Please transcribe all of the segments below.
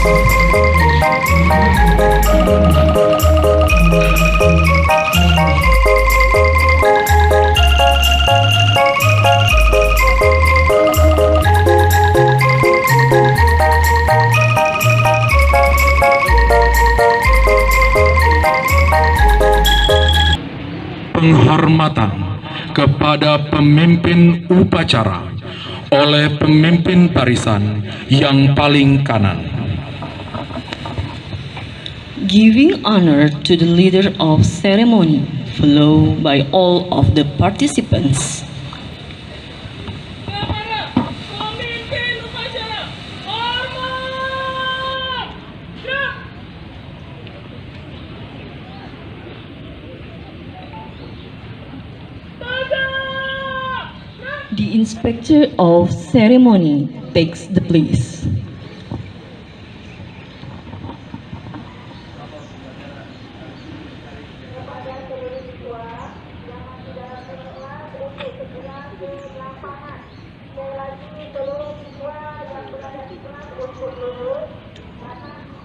Penghormatan kepada pemimpin upacara oleh pemimpin barisan yang paling kanan. Giving honor to the leader of ceremony, followed by all of the participants. Pemimpin upacara, hormat! Gerak! The inspector of ceremony takes the place.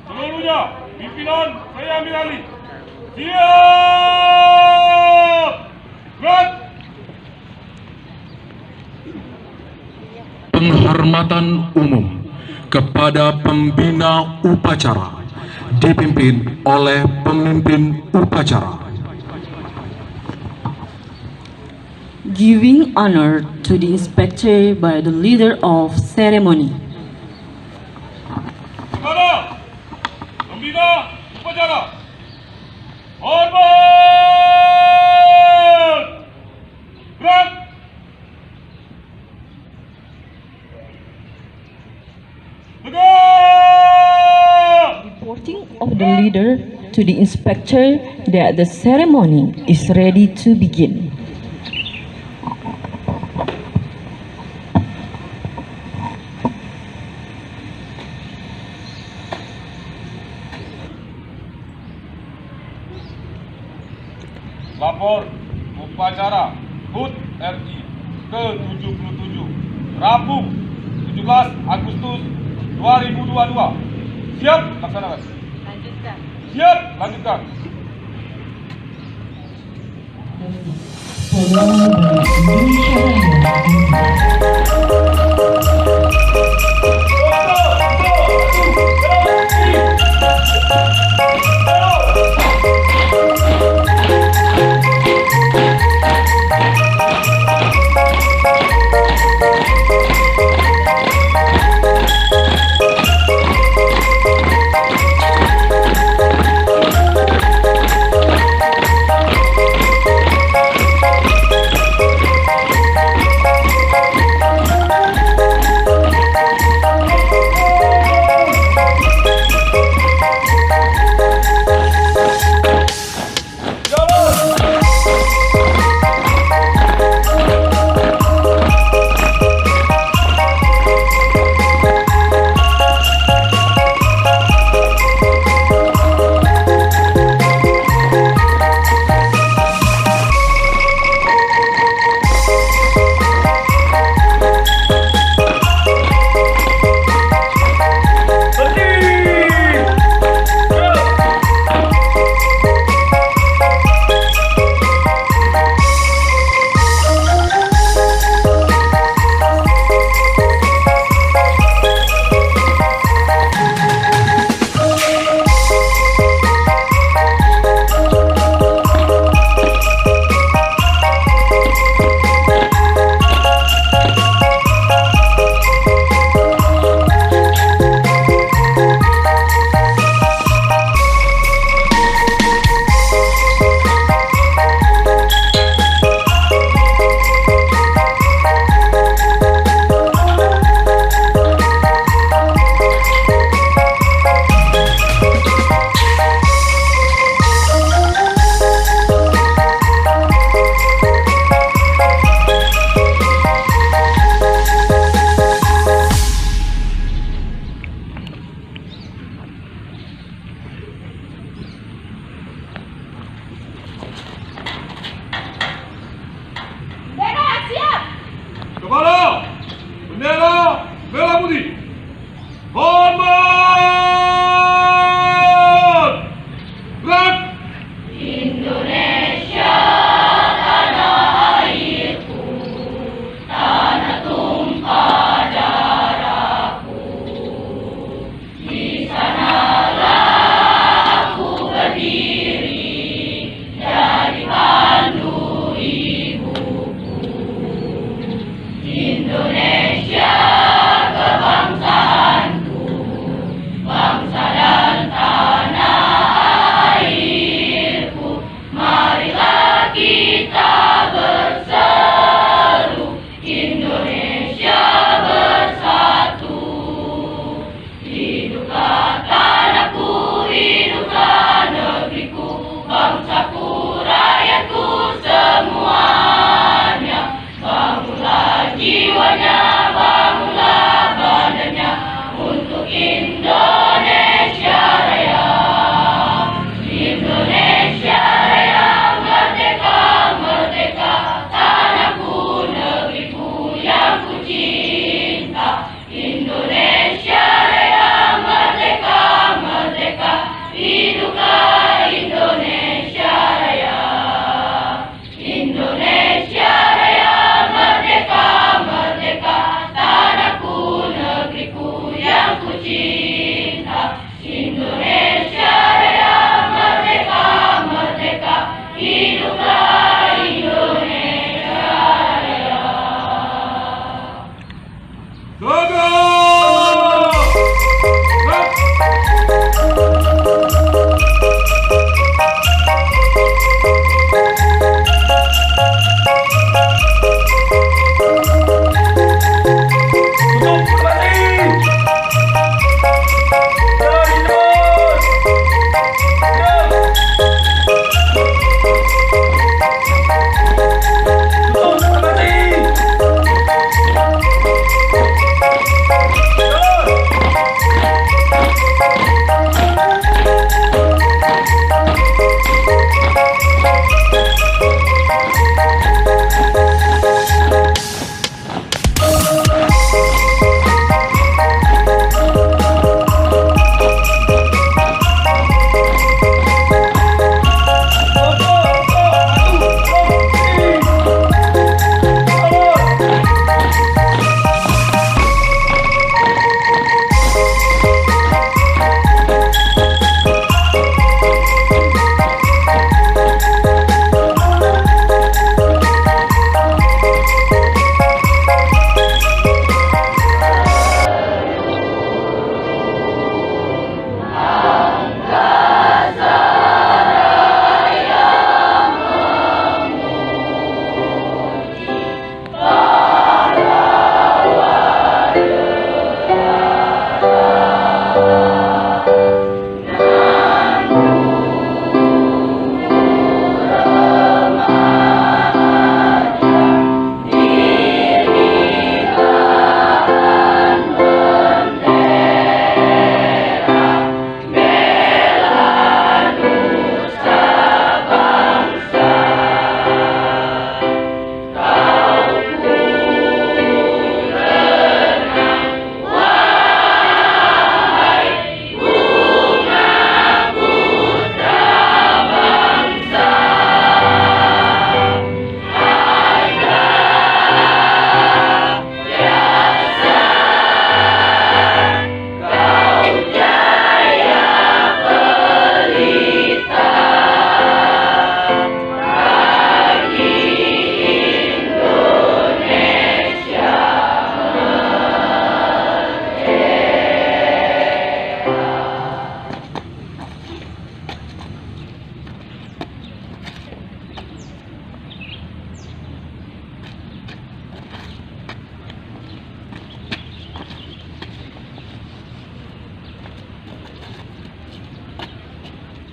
Seluruhnya, pimpinan saya ambil alih. Siap! Gerak! Penghormatan umum kepada pembina upacara dipimpin oleh pemimpin upacara. Giving honor to the inspector by the leader of ceremony. Kepada pembina upacara, hormat! Gerak! Tegak! Reporting of the leader to the inspector that the ceremony is ready to begin. Lapor upacara HUT RI ke-77 Rabu 17 Agustus 2022. Siap laksanakan. Lanjutkan. Siap lanjutkan.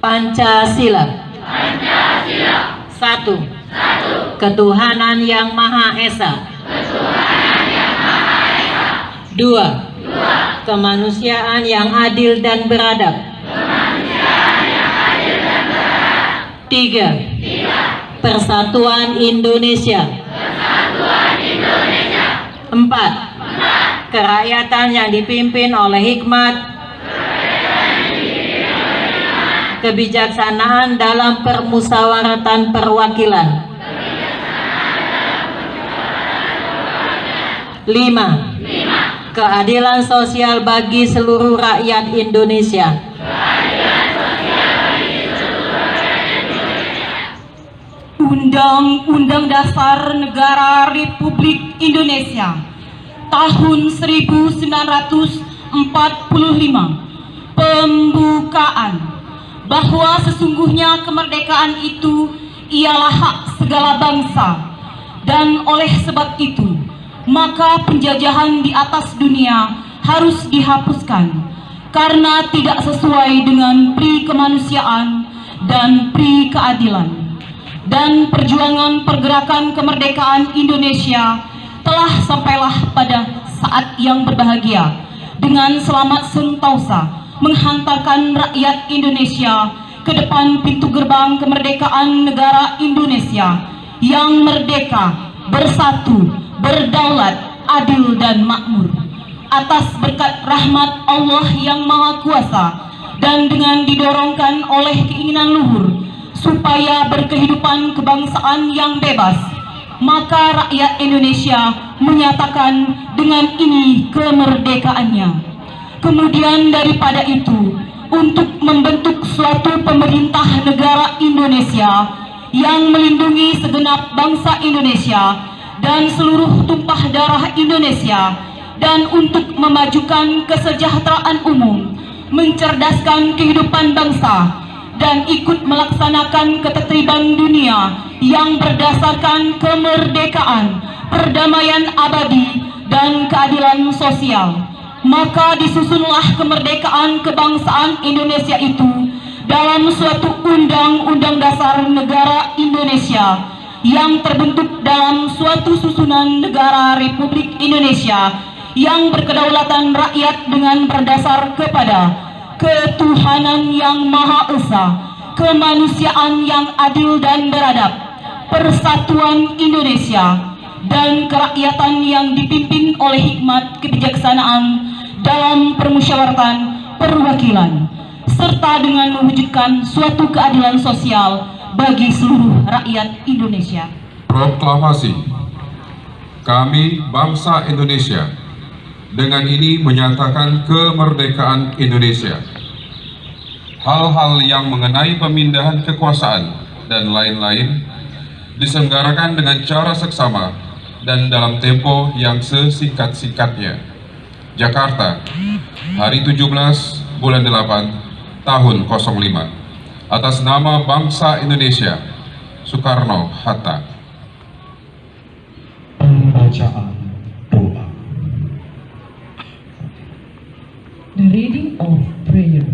Pancasila. Satu. Ketuhanan Yang Maha Esa. Dua. Kemanusiaan yang adil dan beradab. Tiga. Persatuan Indonesia. Empat. Kerakyatan yang dipimpin oleh hikmat, kebijaksanaan dalam permusyawaratan perwakilan. 5. Keadilan sosial bagi seluruh rakyat Indonesia. Undang-Undang Dasar Negara Republik Indonesia tahun 1945 pembukaan bahwa sesungguhnya kemerdekaan itu ialah hak segala bangsa, dan oleh sebab itu maka penjajahan di atas dunia harus dihapuskan karena tidak sesuai dengan pri kemanusiaan dan pri keadilan. Dan perjuangan pergerakan kemerdekaan Indonesia telah sampailah pada saat yang berbahagia dengan selamat sentosa menghantarkan rakyat Indonesia ke depan pintu gerbang kemerdekaan negara Indonesia yang merdeka, bersatu, berdaulat, adil dan makmur. Atas berkat rahmat Allah yang Maha Kuasa dan dengan didorongkan oleh keinginan luhur supaya berkehidupan kebangsaan yang bebas, maka rakyat Indonesia menyatakan dengan ini kemerdekaannya. Kemudian daripada itu, untuk membentuk suatu pemerintah negara Indonesia yang melindungi segenap bangsa Indonesia dan seluruh tumpah darah Indonesia, dan untuk memajukan kesejahteraan umum, mencerdaskan kehidupan bangsa, dan ikut melaksanakan ketertiban dunia yang berdasarkan kemerdekaan, perdamaian abadi, dan keadilan sosial. Maka disusunlah kemerdekaan kebangsaan Indonesia itu dalam suatu Undang-Undang Dasar Negara Indonesia yang terbentuk dalam suatu susunan negara Republik Indonesia yang berkedaulatan rakyat dengan berdasar kepada ketuhanan yang Maha Esa, kemanusiaan yang adil dan beradab, persatuan Indonesia, dan kerakyatan yang dipimpin oleh hikmat kebijaksanaan dalam permusyawaratan perwakilan, serta dengan mewujudkan suatu keadilan sosial bagi seluruh rakyat Indonesia. Proklamasi. Kami bangsa Indonesia dengan ini menyatakan kemerdekaan Indonesia. Hal-hal yang mengenai pemindahan kekuasaan dan lain-lain diselenggarakan dengan cara seksama dan dalam tempo yang sesingkat-singkatnya. Jakarta, hari 17 bulan 8 tahun 05. Atas nama bangsa Indonesia, Soekarno-Hatta. Pembacaan doa. The reading of prayer.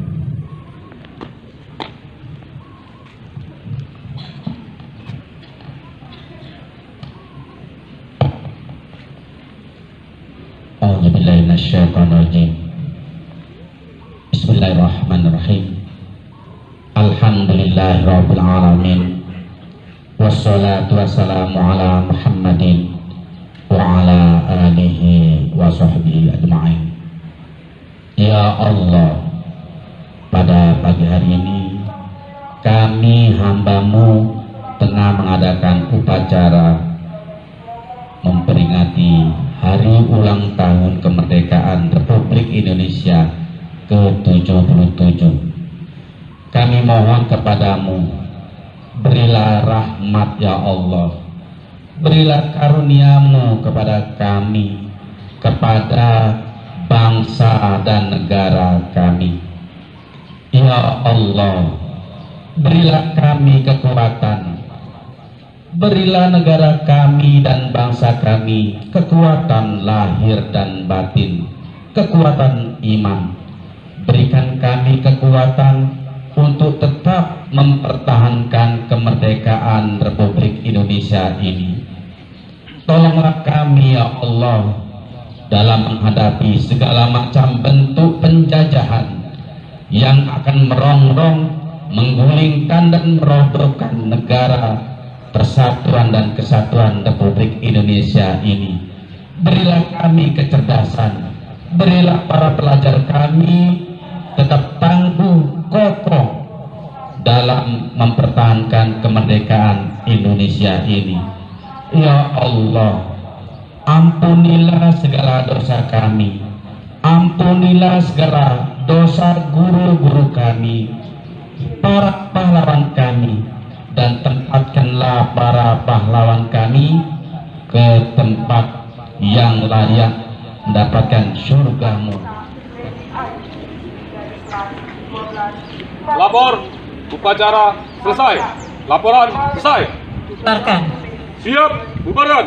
A'udzubillahi minasyaitonirrajim. Bismillahirrahmanirrahim. Alhamdulillahirabbil alamin. Wassalatu wassalamu ala Muhammadin wa ala alihi wa sahbihi ajma'in. Ya Allah, pada pagi hari ini kami hamba-Mu tengah mengadakan upacara memperingati hari ulang tahun kemerdekaan Republik Indonesia ke-77. Kami mohon kepadamu, berilah rahmat ya Allah, berilah karunia-Mu kepada kami, kepada bangsa dan negara kami. Ya Allah, berilah kami kekuatan, berilah negara kami dan bangsa kami kekuatan lahir dan batin, kekuatan iman. Berikan kami kekuatan untuk tetap mempertahankan kemerdekaan Republik Indonesia ini. Tolonglah kami ya Allah dalam menghadapi segala macam bentuk penjajahan yang akan merongrong, menggulingkan dan merobohkan negara persatuan dan kesatuan Republik Indonesia ini. Berilah kami kecerdasan, berilah para pelajar kami tetap tangguh, kokoh dalam mempertahankan kemerdekaan Indonesia ini. Ya Allah, ampunilah segala dosa kami, ampunilah segala dosa guru-guru kami, para pahlawan kami, dan tempatkanlah para pahlawan kami ke tempat yang layak mendapatkan surgamu. Lapor, upacara selesai. Laporan selesai. Bubarkan. Siap, bubarkan.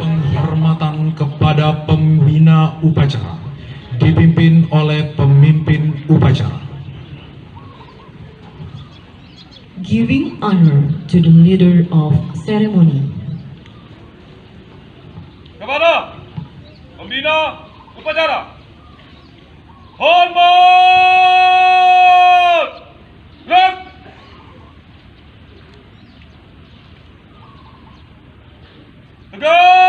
Penghormatan kepada pembina upacara dipimpin oleh pemimpin upacara. Giving honor to the leader of ceremony. Kepada pembina upacara. Hormat! Gerak! Tegak!